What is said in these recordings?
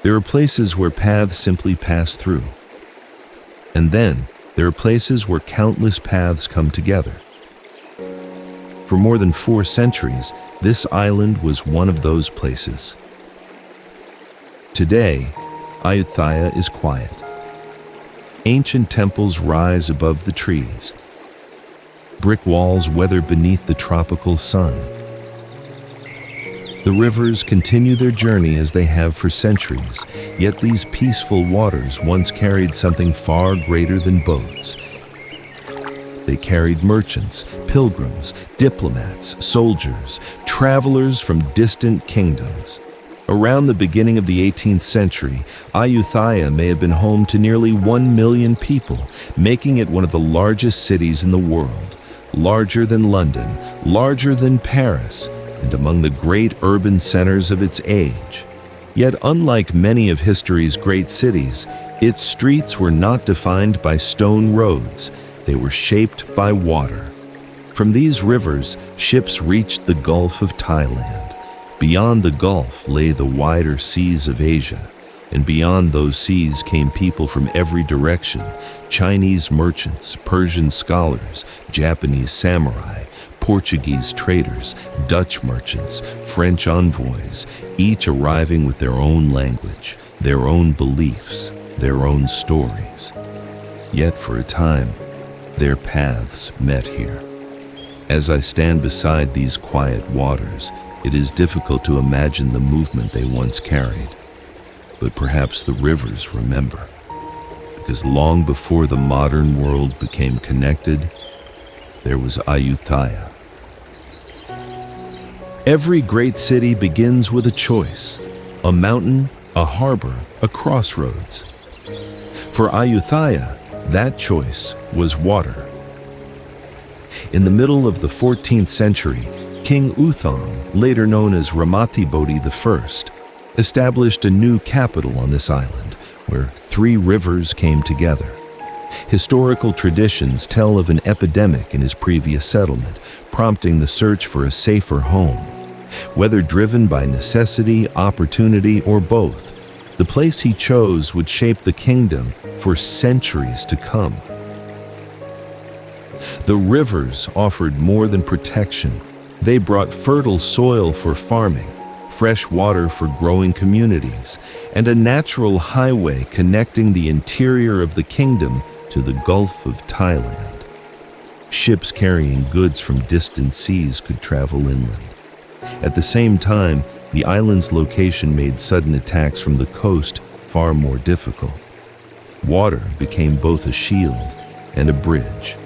There are places where paths simply pass through. And then, there are places where countless paths come together. For more than 4 centuries, this island was one of those places. Today, Ayutthaya is quiet. Ancient temples rise above the trees. Brick walls weather beneath the tropical sun. The rivers continue their journey as they have for centuries, yet these peaceful waters once carried something far greater than boats. They carried merchants, pilgrims, diplomats, soldiers, travelers from distant kingdoms. Around the beginning of the 18th century, Ayutthaya may have been home to nearly 1 million people, making it one of the largest cities in the world. Larger than London, larger than Paris, and among the great urban centers of its age. Yet unlike many of history's great cities, its streets were not defined by stone roads. They were shaped by water. From these rivers, ships reached the Gulf of Thailand. Beyond the Gulf lay the wider seas of Asia, and beyond those seas came people from every direction: Chinese merchants, Persian scholars, Japanese samurai, Portuguese traders, Dutch merchants, French envoys, each arriving with their own language, their own beliefs, their own stories. Yet for a time, their paths met here. As I stand beside these quiet waters, it is difficult to imagine the movement they once carried. But perhaps the rivers remember, because long before the modern world became connected, there was Ayutthaya. Every great city begins with a choice: a mountain, a harbor, a crossroads. For Ayutthaya, that choice was water. In the middle of the 14th century, King Uthong, later known as Ramathibodi I, established a new capital on this island, where 3 rivers came together. Historical traditions tell of an epidemic in his previous settlement, prompting the search for a safer home. Whether driven by necessity, opportunity, or both, the place he chose would shape the kingdom for centuries to come. The rivers offered more than protection. They brought fertile soil for farming, fresh water for growing communities, and a natural highway connecting the interior of the kingdom to the Gulf of Thailand. Ships carrying goods from distant seas could travel inland. At the same time, the island's location made sudden attacks from the coast far more difficult. Water became both a shield and a bridge.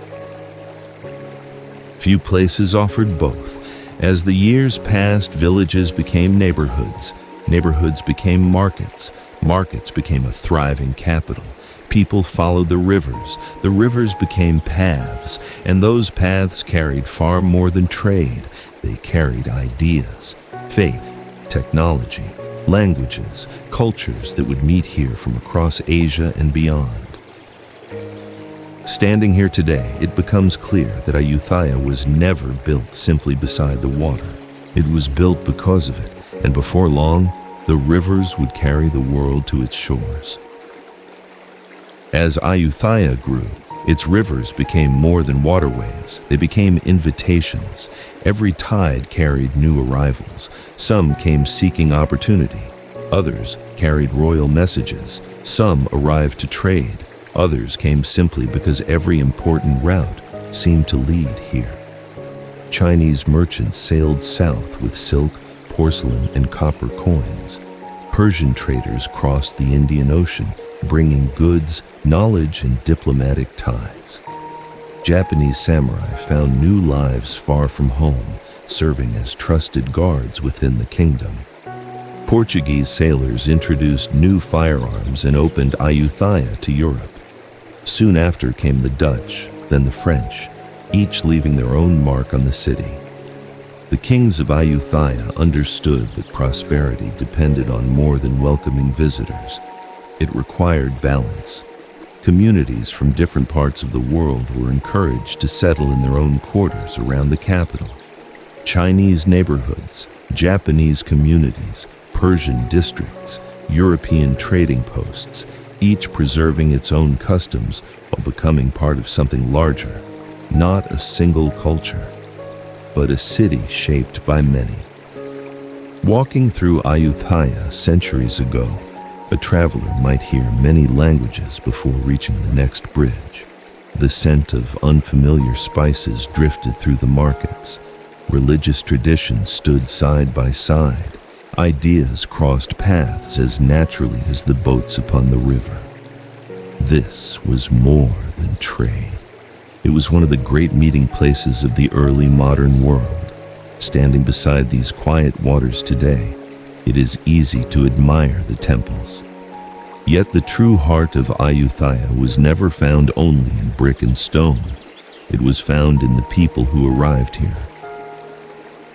Few places offered both. As the years passed, villages became neighborhoods. Neighborhoods became markets. Markets became a thriving capital. People followed the rivers became paths, and those paths carried far more than trade. They carried ideas, faith, technology, languages, cultures that would meet here from across Asia and beyond. Standing here today, it becomes clear that Ayutthaya was never built simply beside the water. It was built because of it, and before long, the rivers would carry the world to its shores. As Ayutthaya grew, its rivers became more than waterways. They became invitations. Every tide carried new arrivals. Some came seeking opportunity. Others carried royal messages. Some arrived to trade. Others came simply because every important route seemed to lead here. Chinese merchants sailed south with silk, porcelain, and copper coins. Persian traders crossed the Indian Ocean, bringing goods, knowledge, and diplomatic ties. Japanese samurai found new lives far from home, serving as trusted guards within the kingdom. Portuguese sailors introduced new firearms and opened Ayutthaya to Europe. Soon after came the Dutch, then the French, each leaving their own mark on the city. The kings of Ayutthaya understood that prosperity depended on more than welcoming visitors. It required balance. Communities from different parts of the world were encouraged to settle in their own quarters around the capital. Chinese neighborhoods, Japanese communities, Persian districts, European trading posts, each preserving its own customs while becoming part of something larger, not a single culture, but a city shaped by many. Walking through Ayutthaya centuries ago, a traveler might hear many languages before reaching the next bridge. The scent of unfamiliar spices drifted through the markets. Religious traditions stood side by side. Ideas crossed paths as naturally as the boats upon the river. This was more than trade. It was one of the great meeting places of the early modern world. Standing beside these quiet waters today, it is easy to admire the temples. Yet the true heart of Ayutthaya was never found only in brick and stone. It was found in the people who arrived here.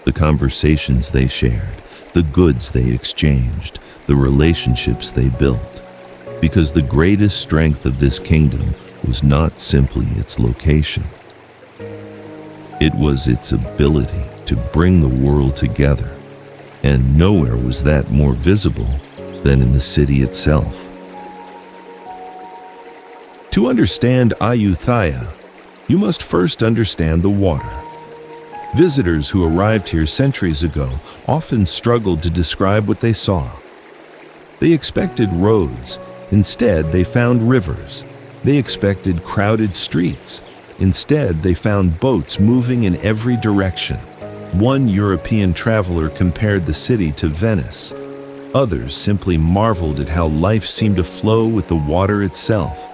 The conversations they shared, the goods they exchanged, the relationships they built. Because the greatest strength of this kingdom was not simply its location. It was its ability to bring the world together, and nowhere was that more visible than in the city itself. To understand Ayutthaya, you must first understand the water. Visitors who arrived here centuries ago often struggled to describe what they saw. They expected roads. Instead, they found rivers. They expected crowded streets. Instead, they found boats moving in every direction. One European traveler compared the city to Venice. Others simply marveled at how life seemed to flow with the water itself.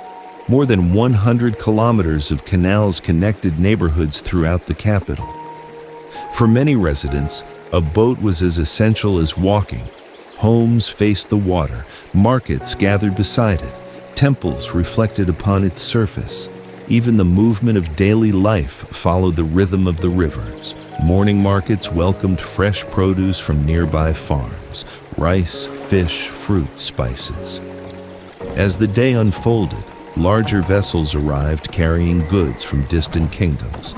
More than 100 kilometers of canals connected neighborhoods throughout the capital. For many residents, a boat was as essential as walking. Homes faced the water, markets gathered beside it, temples reflected upon its surface. Even the movement of daily life followed the rhythm of the rivers. Morning markets welcomed fresh produce from nearby farms, rice, fish, fruit, spices. As the day unfolded, larger vessels arrived carrying goods from distant kingdoms.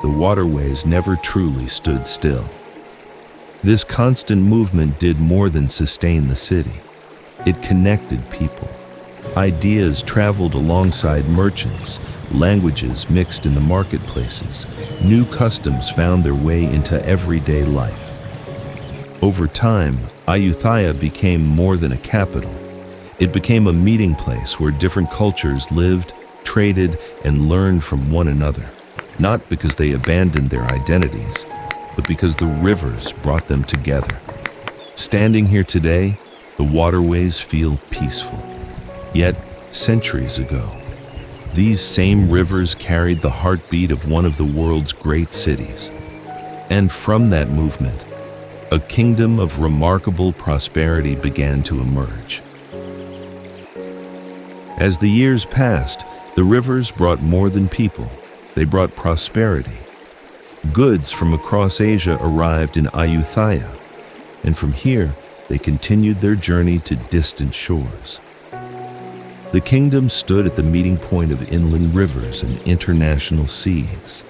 The waterways never truly stood still. This constant movement did more than sustain the city. It connected people. Ideas traveled alongside merchants, languages mixed in the marketplaces, new customs found their way into everyday life. Over time, Ayutthaya became more than a capital. It became a meeting place where different cultures lived, traded, and learned from one another, not because they abandoned their identities, but because the rivers brought them together. Standing here today, the waterways feel peaceful. Yet, centuries ago, these same rivers carried the heartbeat of one of the world's great cities. And from that movement, a kingdom of remarkable prosperity began to emerge. As the years passed, the rivers brought more than people. They brought prosperity. Goods from across Asia arrived in Ayutthaya, and from here, they continued their journey to distant shores. The kingdom stood at the meeting point of inland rivers and international seas.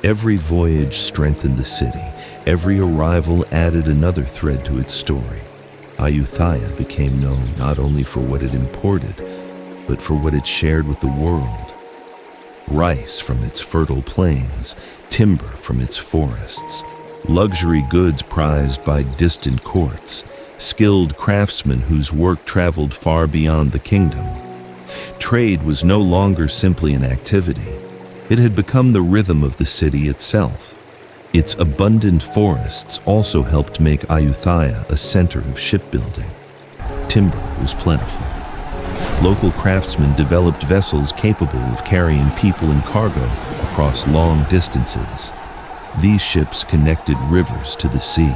Every voyage strengthened the city. Every arrival added another thread to its story. Ayutthaya became known not only for what it imported, but for what it shared with the world. Rice from its fertile plains, timber from its forests, luxury goods prized by distant courts, skilled craftsmen whose work traveled far beyond the kingdom. Trade was no longer simply an activity. It had become the rhythm of the city itself. Its abundant forests also helped make Ayutthaya a center of shipbuilding. Timber was plentiful. Local craftsmen developed vessels capable of carrying people and cargo across long distances. These ships connected rivers to the sea,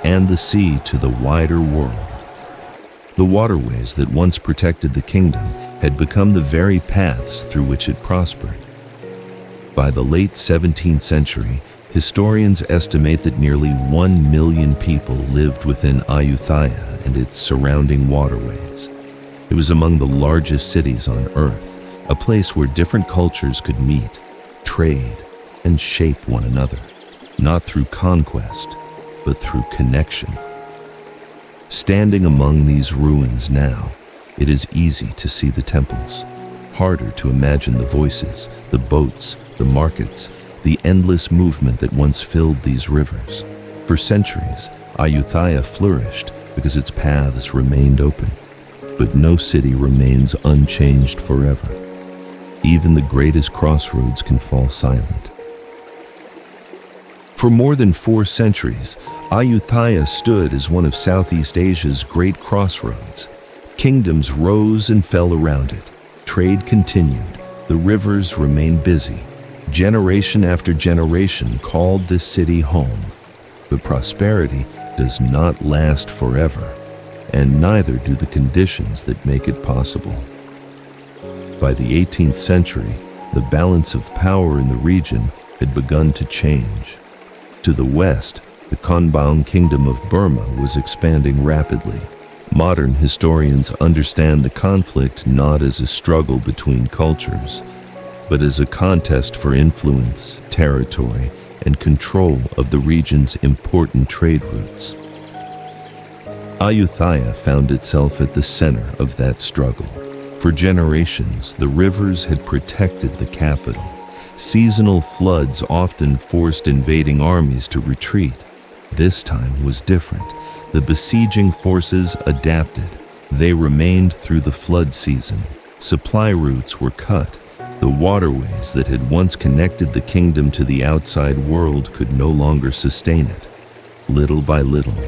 and the sea to the wider world. The waterways that once protected the kingdom had become the very paths through which it prospered. By the late 17th century, historians estimate that nearly 1 million people lived within Ayutthaya and its surrounding waterways. It was among the largest cities on Earth, a place where different cultures could meet, trade, and shape one another, not through conquest, but through connection. Standing among these ruins now, it is easy to see the temples, harder to imagine the voices, the boats, the markets, the endless movement that once filled these rivers. For centuries, Ayutthaya flourished because its paths remained open. But no city remains unchanged forever. Even the greatest crossroads can fall silent. For more than 4 centuries, Ayutthaya stood as one of Southeast Asia's great crossroads. Kingdoms rose and fell around it. Trade continued. The rivers remained busy. Generation after generation called this city home. But prosperity does not last forever, and neither do the conditions that make it possible. By the 18th century, the balance of power in the region had begun to change. To the west, the Konbaung Kingdom of Burma was expanding rapidly. Modern historians understand the conflict not as a struggle between cultures, but as a contest for influence, territory, and control of the region's important trade routes. Ayutthaya found itself at the center of that struggle. For generations, the rivers had protected the capital. Seasonal floods often forced invading armies to retreat. This time was different. The besieging forces adapted. They remained through the flood season. Supply routes were cut. The waterways that had once connected the kingdom to the outside world could no longer sustain it. Little by little,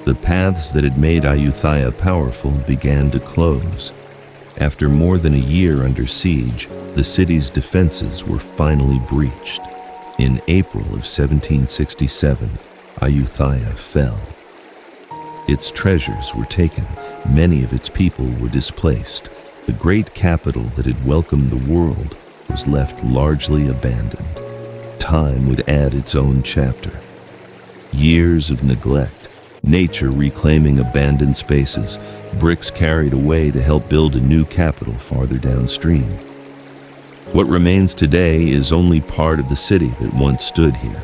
the paths that had made Ayutthaya powerful began to close. After more than a year under siege, the city's defenses were finally breached. In April of 1767, Ayutthaya fell. Its treasures were taken. Many of its people were displaced. The great capital that had welcomed the world was left largely abandoned. Time would add its own chapter. Years of neglect, nature reclaiming abandoned spaces, bricks carried away to help build a new capital farther downstream. What remains today is only part of the city that once stood here.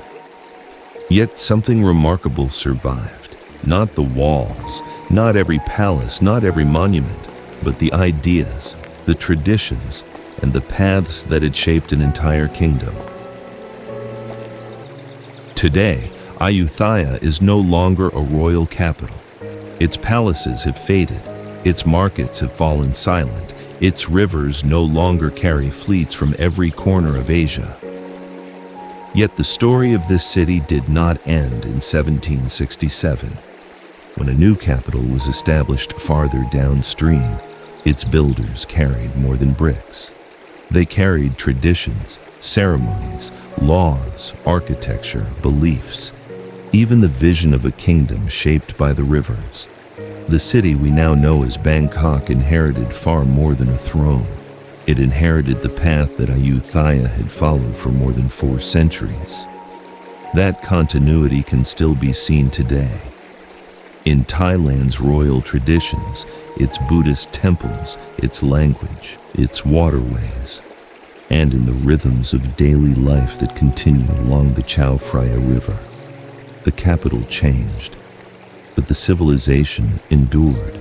Yet something remarkable survived. Not the walls, not every palace, not every monument, but the ideas, the traditions, and the paths that had shaped an entire kingdom. Today, Ayutthaya is no longer a royal capital. Its palaces have faded, its markets have fallen silent, its rivers no longer carry fleets from every corner of Asia. Yet the story of this city did not end in 1767. When a new capital was established farther downstream, its builders carried more than bricks. They carried traditions, ceremonies, laws, architecture, beliefs, even the vision of a kingdom shaped by the rivers. The city we now know as Bangkok inherited far more than a throne. It inherited the path that Ayutthaya had followed for more than 4 centuries. That continuity can still be seen today. In Thailand's royal traditions, its Buddhist temples, its language, its waterways, and in the rhythms of daily life that continue along the Chao Phraya River. The capital changed, but the civilization endured.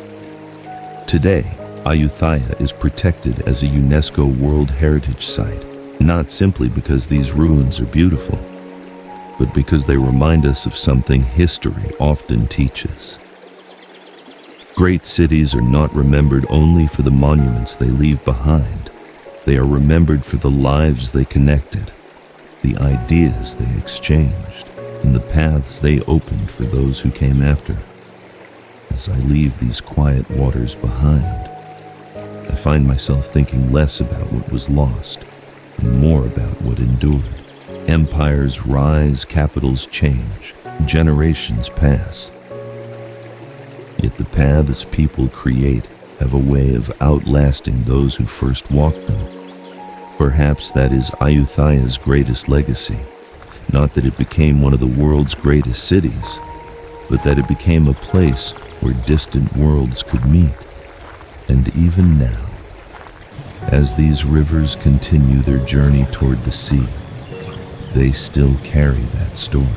Today, Ayutthaya is protected as a UNESCO World Heritage Site, not simply because these ruins are beautiful, but because they remind us of something history often teaches. Great cities are not remembered only for the monuments they leave behind. They are remembered for the lives they connected, the ideas they exchanged, and the paths they opened for those who came after. As I leave these quiet waters behind, I find myself thinking less about what was lost and more about what endured. Empires rise, capitals change, generations pass. Yet the paths people create have a way of outlasting those who first walked them. Perhaps that is Ayutthaya's greatest legacy. Not that it became one of the world's greatest cities, but that it became a place where distant worlds could meet. And even now, as these rivers continue their journey toward the sea, they still carry that story.